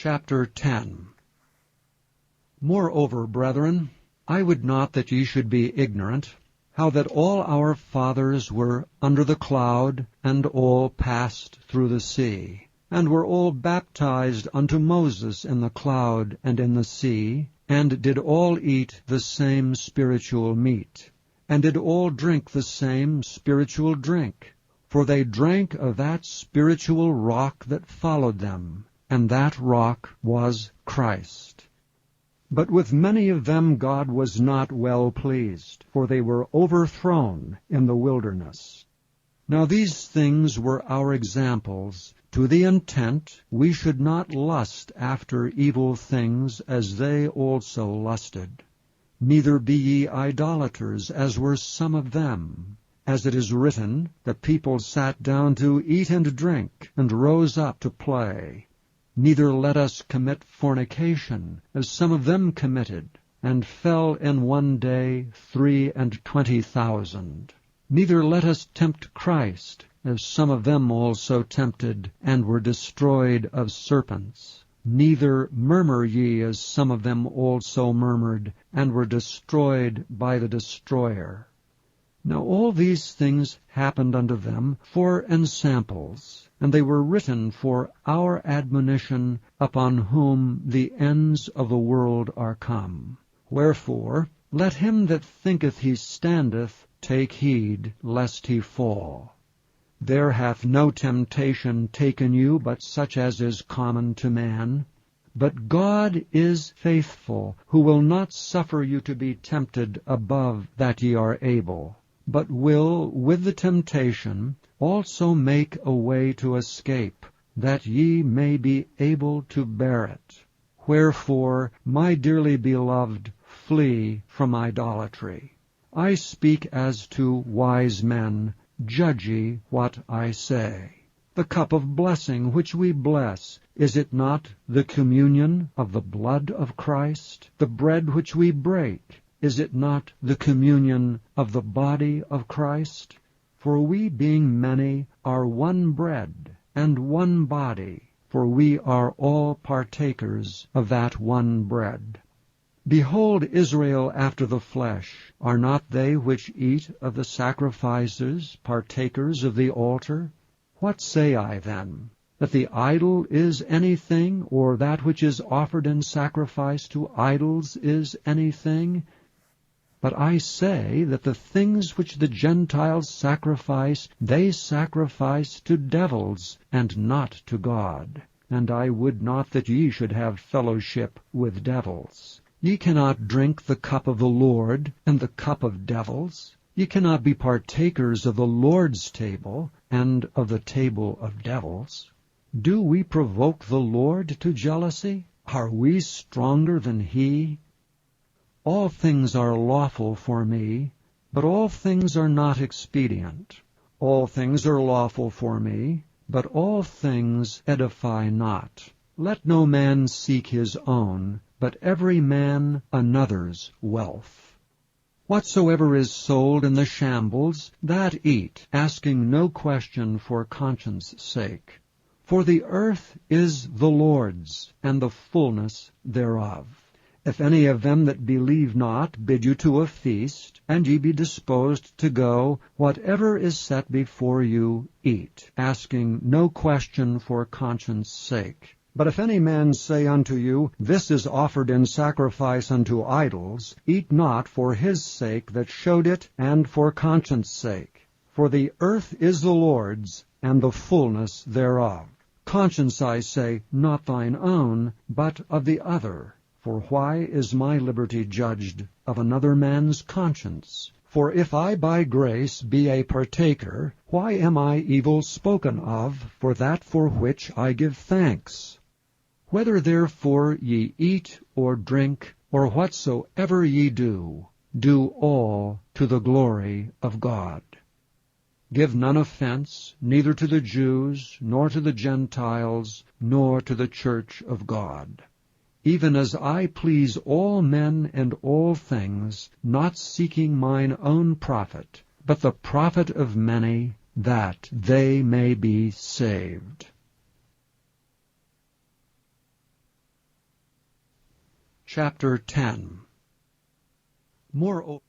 Chapter 10. Moreover, brethren, I would not that ye should be ignorant, how that all our fathers were under the cloud, and all passed through the sea, and were all baptized unto Moses in the cloud and in the sea, and did all eat the same spiritual meat, and did all drink the same spiritual drink. For they drank of that spiritual rock that followed them, and that rock was Christ. But with many of them God was not well pleased, for they were overthrown in the wilderness. Now these things were our examples, to the intent we should not lust after evil things as they also lusted. Neither be ye idolaters, as were some of them. As it is written, the people sat down to eat and drink, and rose up to play. Neither let us commit fornication, as some of them committed, and fell in one day 23,000. Neither let us tempt Christ, as some of them also tempted, and were destroyed of serpents. Neither murmur ye, as some of them also murmured, and were destroyed by the destroyer. Now all these things happened unto them for ensamples, and they were written for our admonition, upon whom the ends of the world are come. Wherefore, let him that thinketh he standeth take heed lest he fall. There hath no temptation taken you but such as is common to man. But God is faithful, who will not suffer you to be tempted above that ye are able, but will with the temptation also make a way to escape, that ye may be able to bear it. Wherefore, my dearly beloved, flee from idolatry. I speak as to wise men. Judge ye what I say. The cup of blessing which we bless, is it not the communion of the blood of Christ? The bread which we break, is it not the communion of the body of Christ? For we, being many, are one bread and one body, for we are all partakers of that one bread. Behold, Israel after the flesh, are not they which eat of the sacrifices partakers of the altar? What say I then? That the idol is anything, or that which is offered in sacrifice to idols is anything? But I say that the things which the Gentiles sacrifice, they sacrifice to devils, and not to God. And I would not that ye should have fellowship with devils. Ye cannot drink the cup of the Lord, and the cup of devils. Ye cannot be partakers of the Lord's table, and of the table of devils. Do we provoke the Lord to jealousy? Are we stronger than he? All things are lawful for me, but all things are not expedient. All things are lawful for me, but all things edify not. Let no man seek his own, but every man another's wealth. Whatsoever is sold in the shambles, that eat, asking no question for conscience' sake. For the earth is the Lord's, and the fullness thereof. If any of them that believe not bid you to a feast, and ye be disposed to go, whatever is set before you, eat, asking no question for conscience' sake. But if any man say unto you, This is offered in sacrifice unto idols, eat not for his sake that showed it, and for conscience' sake. For the earth is the Lord's, and the fullness thereof. Conscience, I say, not thine own, but of the other. For why is my liberty judged of another man's conscience? For if I by grace be a partaker, why am I evil spoken of for that for which I give thanks? Whether therefore ye eat or drink, or whatsoever ye do, do all to the glory of God. Give none offense, neither to the Jews, nor to the Gentiles, nor to the church of God. Even as I please all men and all things, not seeking mine own profit, but the profit of many, that they may be saved. Chapter 10. Moreover,